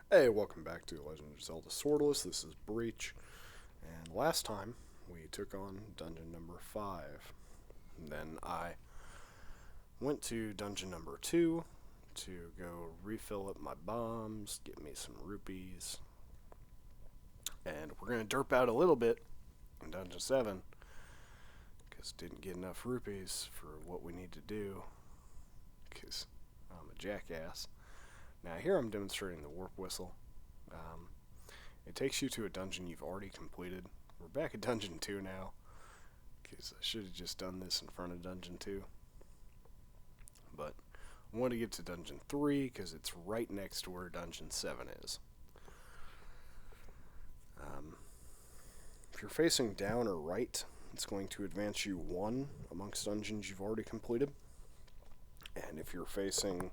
Hey, welcome back to Legend of Zelda Swordless. This is Breach, and last time we took on dungeon number 5. And then I went to dungeon number 2 to go refill up my bombs, get me some rupees, and we're going to derp out a little bit in dungeon 7 because didn't get enough rupees for what we need to do because I'm a jackass. Now here I'm demonstrating the warp whistle. Um, it takes you to a dungeon you've already completed. We're back at dungeon 2 now, because I should have just done this in front of dungeon 2. But I want to get to dungeon 3 because it's right next to where dungeon 7 is. If you're facing down or right, it's going to advance you 1 amongst dungeons you've already completed. And if you're facing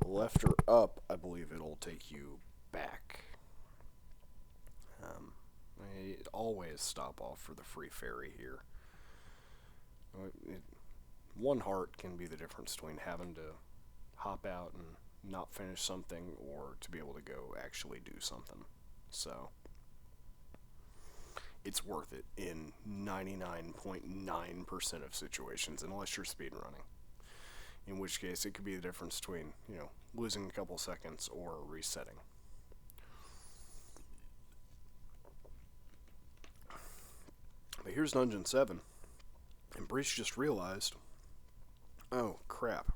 left or up, I believe it'll take you back. I always stop off for the free ferry here. 1 heart can be the difference between having to hop out and not finish something or to be able to go actually do something. So it's worth it in 99.9% of situations, unless you're speedrunning. In which case, it could be the difference between, losing a couple seconds or resetting. But here's Dungeon 7, and Breach just realized, oh crap.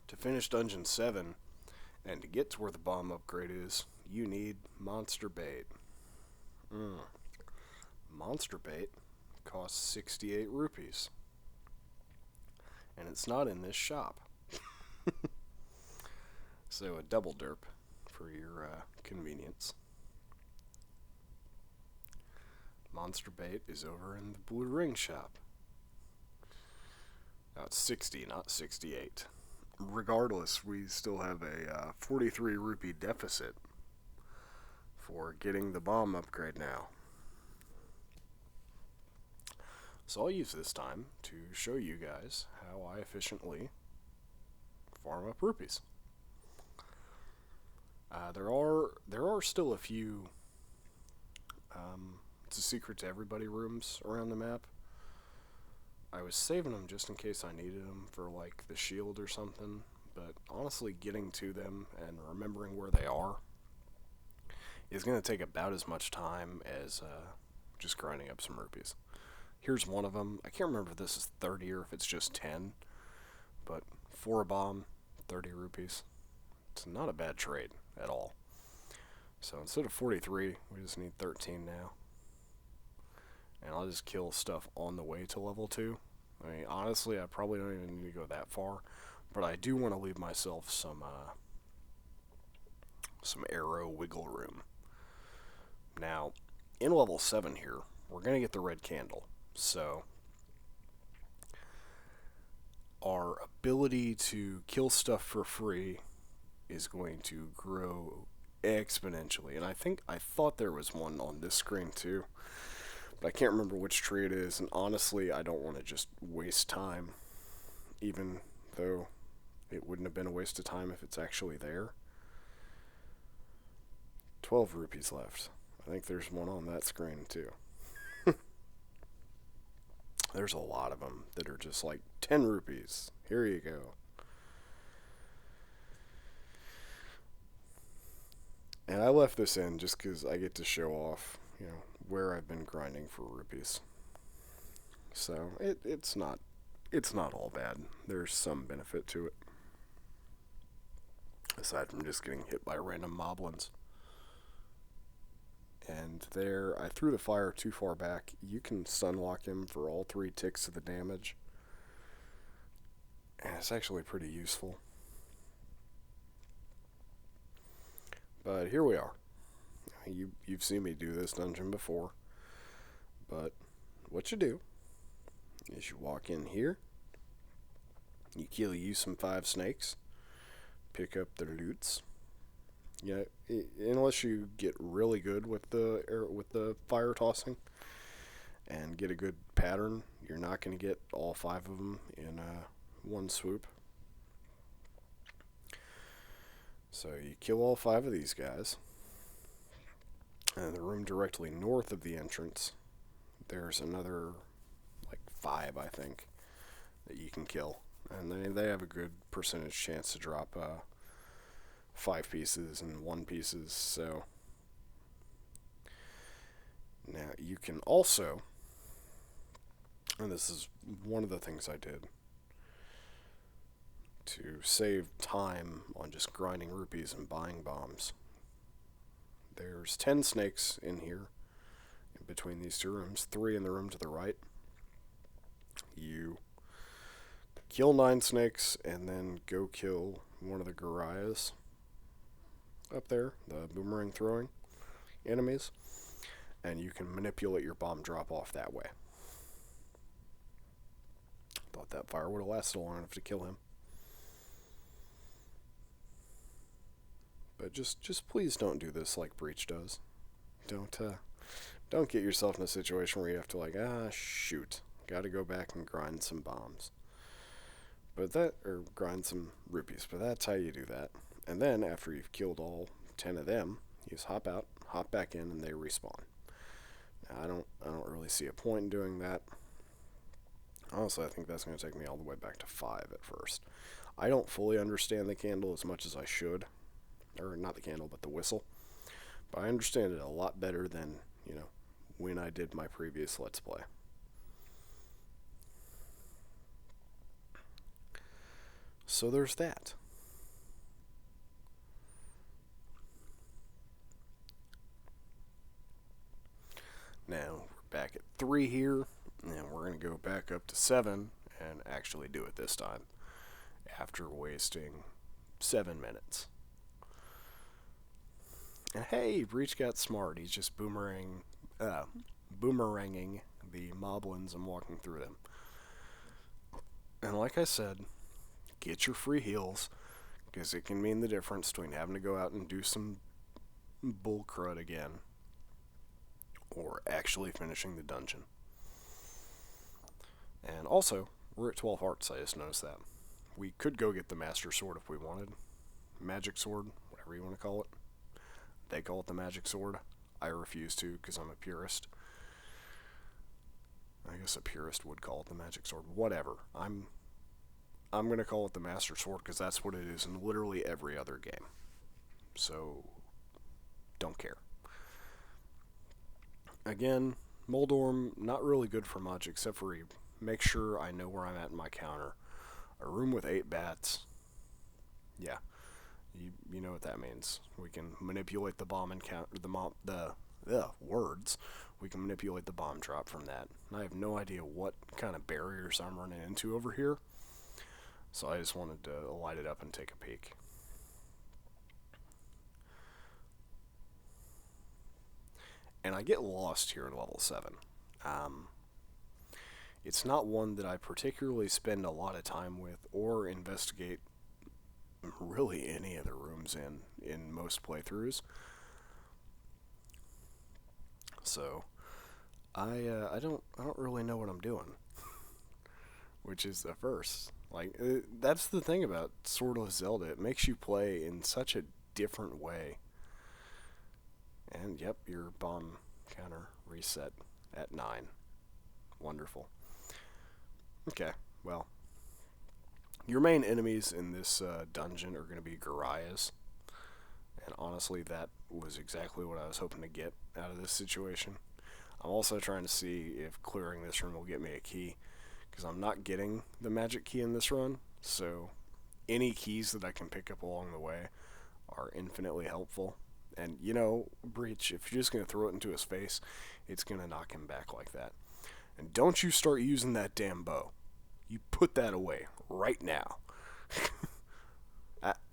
To finish Dungeon 7, and to get to where the bomb upgrade is, you need Monster Bait. Monster Bait costs 68 rupees. And it's not in this shop. So a double derp for your convenience. Monster Bait is over in the Blue Ring shop. Now it's 60, not 68. Regardless, we still have a 43 rupee deficit for getting the bomb upgrade now. So I'll use this time to show you guys how I efficiently farm up rupees. There are still a few it's a secret to everybody rooms around the map. I was saving them just in case I needed them for like the shield or something, but honestly getting to them and remembering where they are is going to take about as much time as just grinding up some rupees. Here's one of them. I can't remember if this is 30 or if it's just 10, but for a bomb, 30 rupees. It's not a bad trade at all. So instead of 43, we just need 13 now. And I'll just kill stuff on the way to level 2. I mean, honestly, I probably don't even need to go that far, but I do want to leave myself some arrow wiggle room. Now, in level 7 here, we're going to get the red candle. So, our ability to kill stuff for free is going to grow exponentially. And I thought there was one on this screen too, but I can't remember which tree it is. And honestly, I don't want to just waste time, even though it wouldn't have been a waste of time if it's actually there. 12 rupees left. I think there's one on that screen too. There's a lot of them that are just like 10 rupees. Here you go. And I left this in just because I get to show off, where I've been grinding for rupees. So it's not all bad. There's some benefit to it, aside from just getting hit by random moblins. And there, I threw the fire too far back. You can stunlock him for all 3 ticks of the damage. And it's actually pretty useful. But here we are. You've seen me do this dungeon before. But what you do is you walk in here. You kill some 5 snakes. Pick up their loots. Yeah, unless you get really good with the fire tossing and get a good pattern, you're not going to get all 5 of them in one swoop. So So you kill all 5 of these guys. And the room directly north of the entrance, there's another, like 5, I think, that you can kill. And they have a good percentage chance to drop 5 pieces and 1 pieces. So now you can also, and this is one of the things I did to save time on just grinding rupees and buying bombs. There's 10 snakes in here, in between these 2 rooms, 3 in the room to the right. You kill 9 snakes, and then go kill one of the Gorias up there, the boomerang throwing enemies, and you can manipulate your bomb drop off that way. Thought that fire would have lasted long enough to kill him. But just please don't do this like Breach does. Don't get yourself in a situation where you have to shoot, gotta go back and grind some bombs. Or grind some rupees, but that's how you do that. And then after you've killed all 10 of them, you just hop out, hop back in, and they respawn. Now, I don't really see a point in doing that. Honestly, I think that's going to take me all the way back to 5 at first. I don't fully understand the candle as much as I should. Or not the candle, but the whistle. But I understand it a lot better than, when I did my previous Let's Play. So there's that. Now, we're back at 3 here, and we're going to go back up to 7 and actually do it this time, after wasting 7 minutes. And hey, Breach got smart. He's just boomeranging the moblins and walking through them. And like I said, get your free heals, because it can mean the difference between having to go out and do some bull crud again, or actually finishing the dungeon. And also, we're at 12 hearts, I just noticed that. We could go get the Master Sword if we wanted. Magic Sword, whatever you want to call it. They call it the Magic Sword. I refuse to, because I'm a purist. I guess a purist would call it the Magic Sword. Whatever. I'm going to call it the Master Sword, because that's what it is in literally every other game. So, don't care. Again, Moldorm, not really good for much, except for make sure I know where I'm at in my counter. A room with 8 bats. Yeah. You know what that means. We can manipulate the bomb and count the words. We can manipulate the bomb drop from that. And I have no idea what kind of barriers I'm running into over here. So I just wanted to light it up and take a peek. And I get lost here in level 7. It's not one that I particularly spend a lot of time with or investigate really any of the rooms in most playthroughs. So I don't really know what I'm doing, which is the first. That's the thing about Swordless Zelda. It makes you play in such a different way. And yep, your bomb counter reset at 9. Wonderful. Okay, well, your main enemies in this dungeon are going to be Gorias. And honestly, that was exactly what I was hoping to get out of this situation. I'm also trying to see if clearing this room will get me a key, because I'm not getting the magic key in this run. So any keys that I can pick up along the way are infinitely helpful. And, Breach, if you're just going to throw it into his face, it's going to knock him back like that. And don't you start using that damn bow. You put that away right now.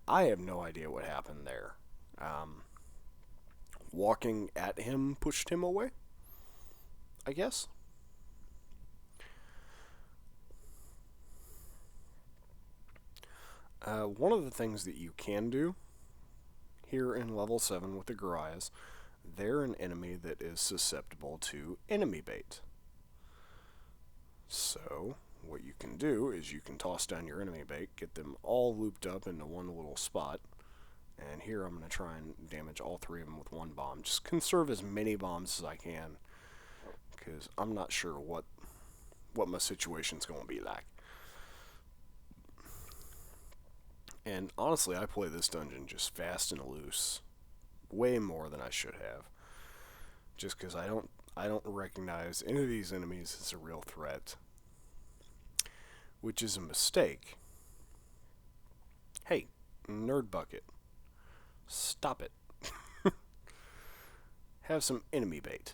I have no idea what happened there. Walking at him pushed him away, I guess. One of the things that you can do here in level 7 with the Gorias, they're an enemy that is susceptible to enemy bait. So, what you can do is you can toss down your enemy bait, get them all looped up into one little spot, and here, I'm going to try and damage all 3 of them with 1 bomb. Just conserve as many bombs as I can, because I'm not sure what my situation's going to be like. And honestly, I play this dungeon just fast and loose, way more than I should have, just because I don't recognize any of these enemies as a real threat, which is a mistake. Hey, nerd bucket, stop it. Have some enemy bait.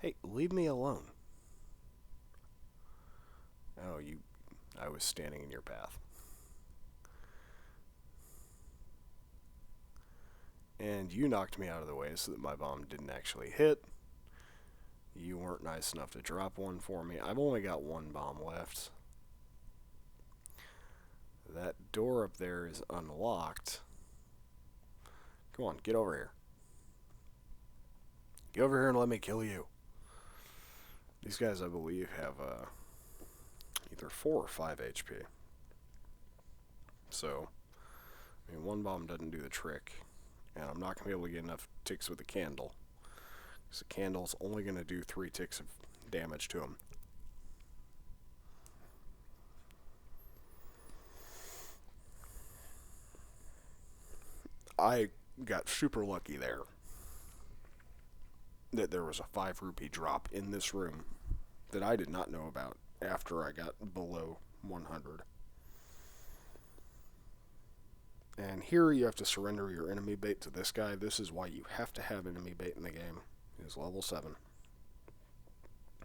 Hey, leave me alone. Oh, I was standing in your path. And you knocked me out of the way so that my bomb didn't actually hit. You weren't nice enough to drop one for me. I've only got 1 bomb left. That door up there is unlocked. Come on, get over here. Get over here and let me kill you. These guys, I believe, have either 4 or 5 HP. So, I mean, 1 bomb doesn't do the trick. And I'm not going to be able to get enough ticks with the candle. Because the candle's only going to do 3 ticks of damage to him. I got super lucky there that there was a 5 rupee drop in this room that I did not know about after I got below 100. And here you have to surrender your enemy bait to this guy. This is why you have to have enemy bait in the game. It's level 7.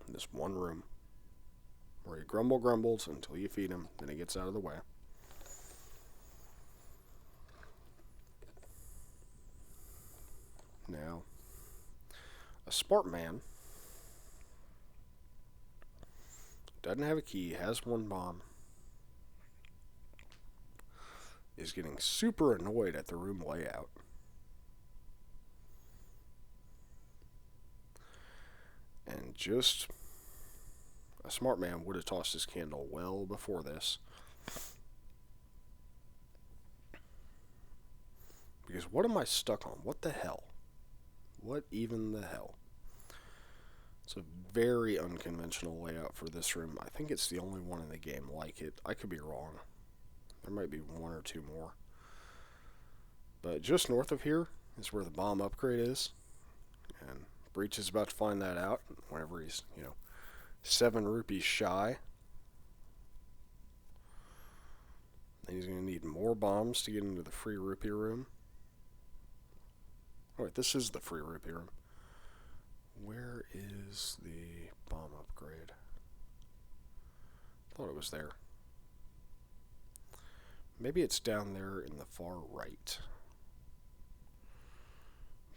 This one room where he grumbles until you feed him, then he gets out of the way. Now, a smart man doesn't have a key, has 1 bomb, is getting super annoyed at the room layout. And just a smart man would have tossed his candle well before this. Because what am I stuck on? What the hell? What even the hell? It's a very unconventional layout for this room. I think it's the only one in the game like it. I could be wrong. There might be 1 or 2 more. But just north of here is where the bomb upgrade is. And Breach is about to find that out whenever he's, 7 rupees shy. And he's going to need more bombs to get into the free rupee room. Oh wait, this is the free rupee room. Where is the bomb upgrade? Thought it was there. Maybe it's down there in the far right.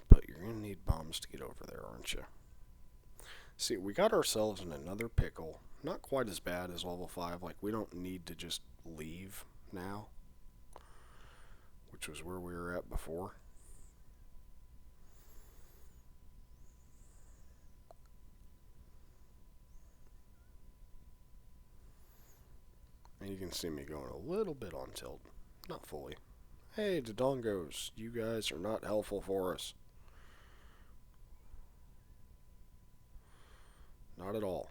But you're going to need bombs to get over there, aren't you? See, we got ourselves in another pickle. Not quite as bad as level 5. Like, we don't need to just leave now. Which was where we were at before. And you can see me going a little bit on tilt. Not fully. Hey, Dodongos, you guys are not helpful for us. Not at all.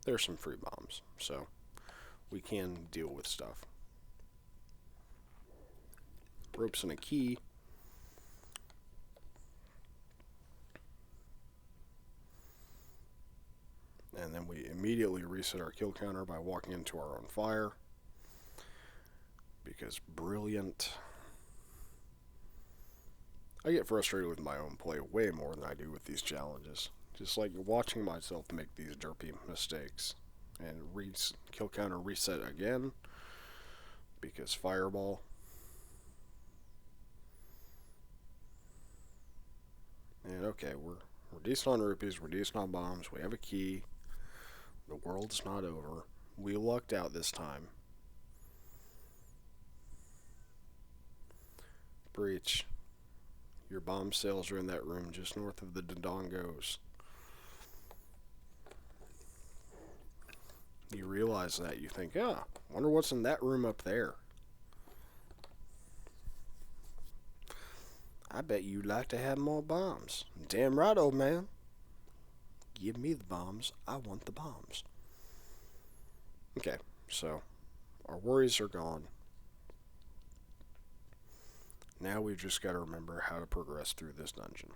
There's some free bombs, so we can deal with stuff. Ropes and a key. And then we immediately reset our kill counter by walking into our own fire. Because brilliant. I get frustrated with my own play way more than I do with these challenges. Just like watching myself make these derpy mistakes. And kill counter reset again. Because fireball. And okay, we're decent on rupees, we're decent on bombs, we have a key. The world's not over. We lucked out this time. Breach. Your bomb cells are in that room just north of the Dodongos. you realize that. You think, oh, wonder what's in that room up there. I bet you'd like to have more bombs. Damn right, old man. Give me the bombs. I want the bombs. Okay, so our worries are gone. Now we've just got to remember how to progress through this dungeon.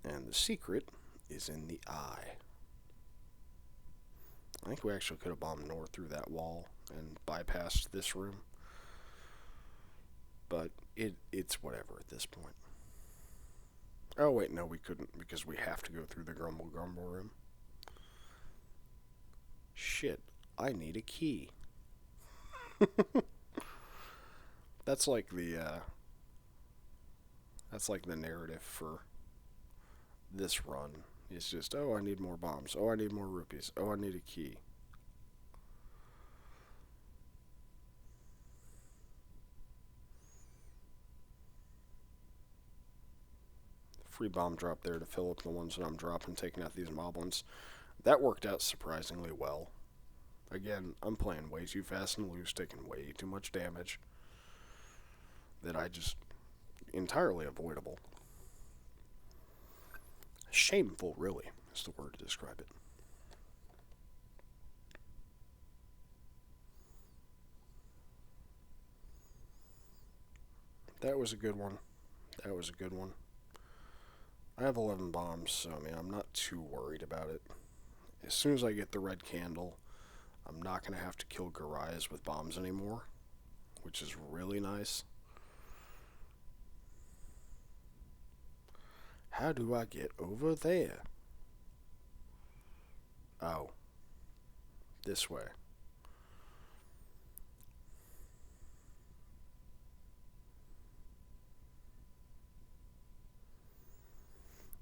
And the secret is in the eye. I think we actually could have bombed north through that wall and bypassed this room. But it's whatever at this point. Oh, wait, no, we couldn't because we have to go through the Grumble Grumble room. Shit, I need a key. That's like the narrative for this run. It's just, oh, I need more bombs. Oh, I need more rupees. Oh, I need a key. Free bomb drop there to fill up the ones that I'm dropping, taking out these moblins. That worked out surprisingly well. Again, I'm playing way too fast and loose, taking way too much damage that I just entirely avoidable. Shameful, really, is the word to describe it. That was a good one. That was a good one. I have 11 bombs, so I mean, I'm not too worried about it. As soon as I get the red candle, I'm not going to have to kill Gorias with bombs anymore, which is really nice. How do I get over there? Oh. This way.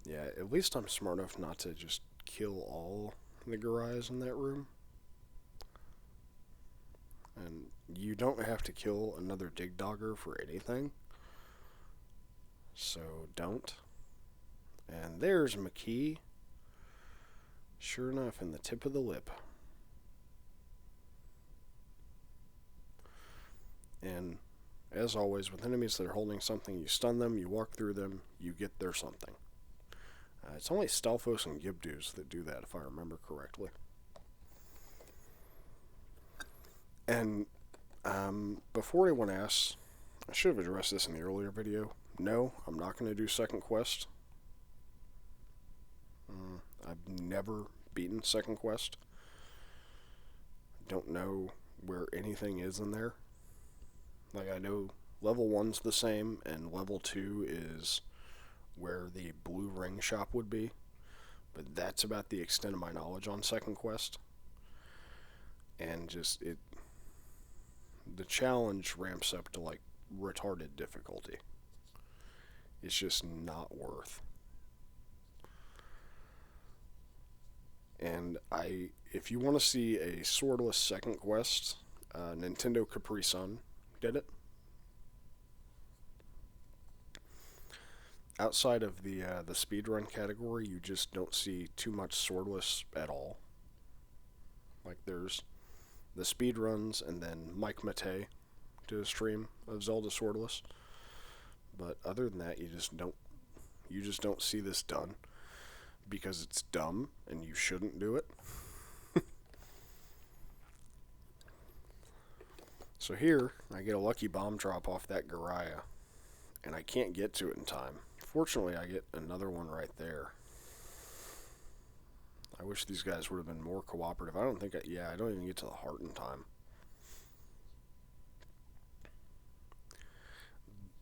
Yeah, at least I'm smart enough not to just kill all the Gorias in that room. And you don't have to kill another Dig Dogger for anything. So don't. And there's McKee. Sure enough, in the tip of the lip. And as always, with enemies that are holding something, you stun them, you walk through them, you get their something. It's only Stalfos and Gibdus that do that, if I remember correctly. And before anyone asks, I should have addressed this in the earlier video. No, I'm not going to do second quest. I've never beaten second quest. Don't know where anything is in there. Like, I know level 1's the same, and level 2 is where the blue ring shop would be. But that's about the extent of my knowledge on second quest. And just, the challenge ramps up to, like, retarded difficulty. It's just not worth. And if you want to see a swordless second quest, Nintendo Capri Sun did it. Outside of the speedrun category, you just don't see too much swordless at all. Like, there's the speedruns, and then Mike Matei did a stream of Zelda Swordless. But other than that, you just don't see this done. Because it's dumb, and you shouldn't do it. So here, I get a lucky bomb drop off that Goriya, and I can't get to it in time. Fortunately, I get another one right there. I wish these guys would have been more cooperative. I don't even get to the heart in time.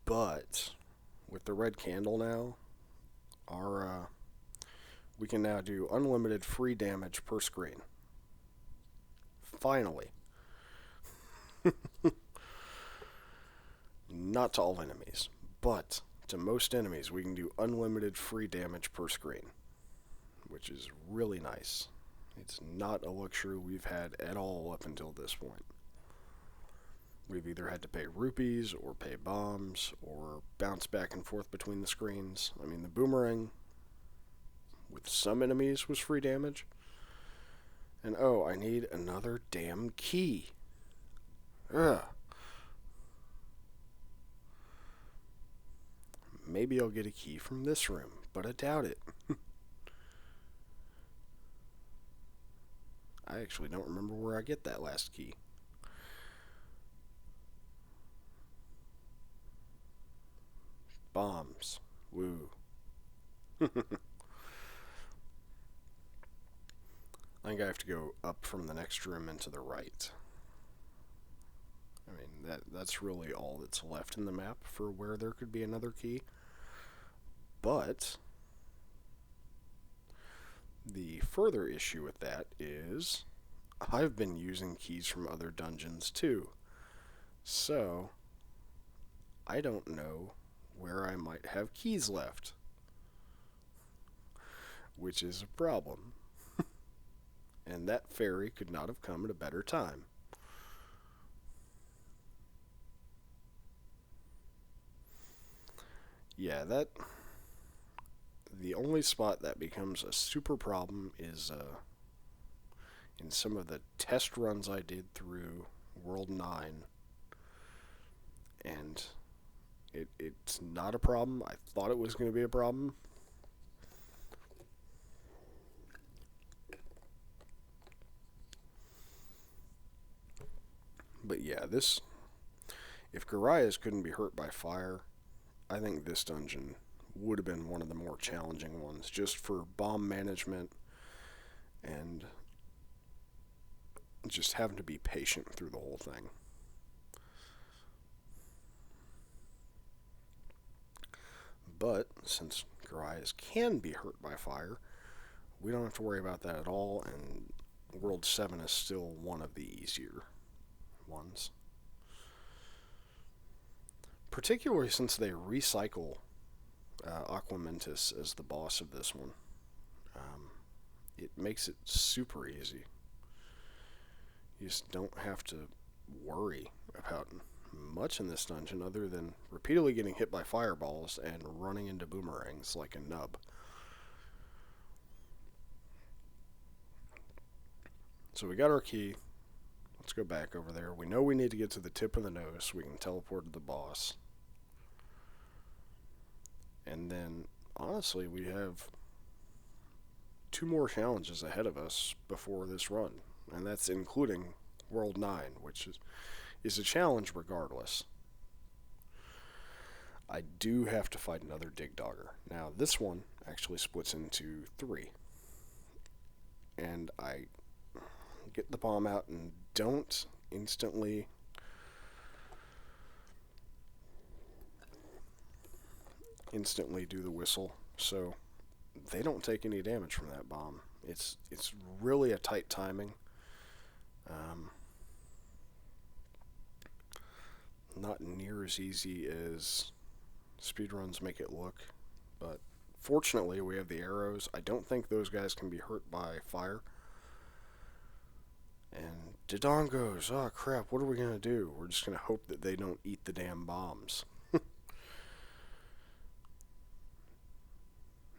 But, with the red candle now, we can now do unlimited free damage per screen. Finally. Not to all enemies, but to most enemies we can do unlimited free damage per screen, which is really nice. It's not a luxury we've had at all up until this point. We've either had to pay rupees or pay bombs or bounce back and forth between the screens. I mean, the boomerang with some enemies was free damage. And oh, I need another damn key. Ugh. Maybe I'll get a key from this room, but I doubt it. I actually don't remember where I get that last key. Bombs. Woo. I think I have to go up from the next room and to the right. I mean, that's really all that's left in the map for where there could be another key. But the further issue with that is I've been using keys from other dungeons too. So I don't know where I might have keys left, which is a problem. And that fairy could not have come at a better time. Yeah, the only spot that becomes a super problem is in some of the test runs I did through World 9. And it's not a problem. I thought it was going to be a problem. But yeah, if Gorias couldn't be hurt by fire, I think this dungeon would have been one of the more challenging ones, just for bomb management and just having to be patient through the whole thing. But since Gorias can be hurt by fire, we don't have to worry about that at all, and World 7 is still one of the easier ones. Particularly since they recycle Aquamentus as the boss of this one. It makes it super easy. You just don't have to worry about much in this dungeon other than repeatedly getting hit by fireballs and running into boomerangs like a nub. So we got our key. Let's go back over there. We know we need to get to the tip of the nose so we can teleport to the boss. And then, honestly, we have 2 more challenges ahead of us before this run. And that's including World 9, which is a challenge regardless. I do have to fight another Dig Dogger. Now, this one actually splits into 3. And I get the bomb out and don't instantly do the whistle, so they don't take any damage from that bomb. It's really a tight timing. Not near as easy as speedruns make it look, but fortunately we have the arrows. I don't think those guys can be hurt by fire. And Dodongos, oh crap, what are we going to do? We're just going to hope that they don't eat the damn bombs.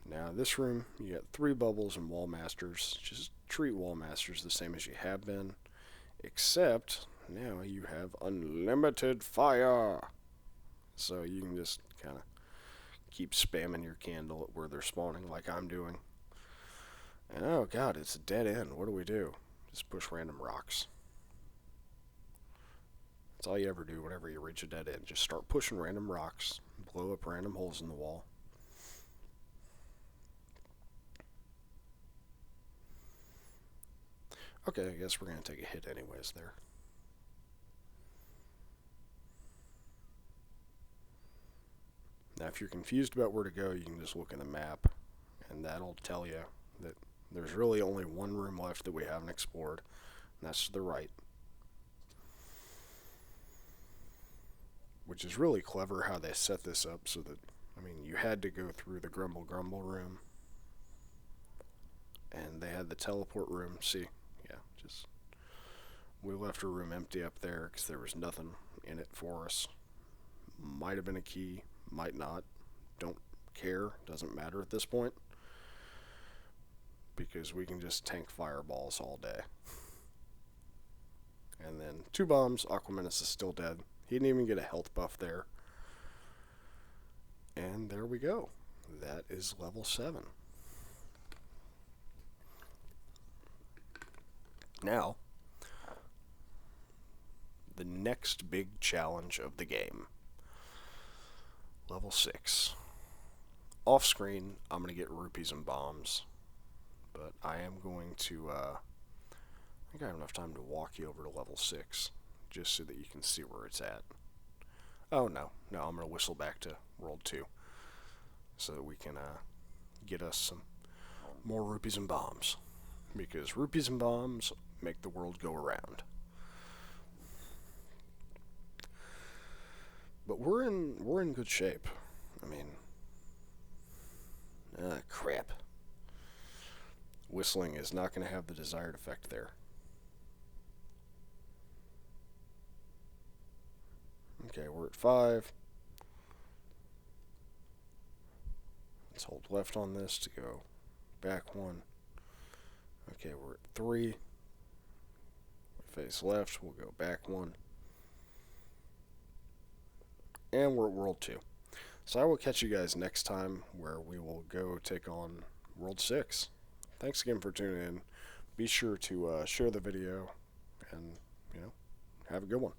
Now, this room, you got 3 bubbles and wall masters. Just treat wall masters the same as you have been, except now you have unlimited fire. So you can just kind of keep spamming your candle at where they're spawning like I'm doing. And oh god, it's a dead end. What do we do? Just push random rocks. That's all you ever do whenever you reach a dead end. Just start pushing random rocks, blow up random holes in the wall. Okay, I guess we're going to take a hit anyways there. Now, if you're confused about where to go, you can just look at the map, and that'll tell you that there's really only one room left that we haven't explored, and that's to the right. Which is really clever how they set this up so that, I mean, you had to go through the Grumble room, and they had the teleport room. See, yeah, just we left a room empty up there because there was nothing in it for us. Might have been a key, might not. Don't care, doesn't matter at this point. because we can just tank fireballs all day. And then 2 bombs, Aquamanus is still dead. He didn't even get a health buff there. And there we go. That is level 7. Now, the next big challenge of the game. Level 6. Off screen, I'm going to get rupees and bombs. But I am going to, I think I have enough time to walk you over to level 6. Just so that you can see where it's at. Oh, no, I'm going to whistle back to World 2. So that we can, get us some more rupees and bombs. Because rupees and bombs make the world go around. But we're in good shape. I mean, crap. Whistling is not going to have the desired effect there. Okay, we're at 5. Let's hold left on this to go back 1. Okay, we're at 3. Face left, we'll go back 1. And we're at World 2. So I will catch you guys next time where we will go take on World 6. Thanks again for tuning in. Be sure to share the video and, have a good one.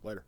Later.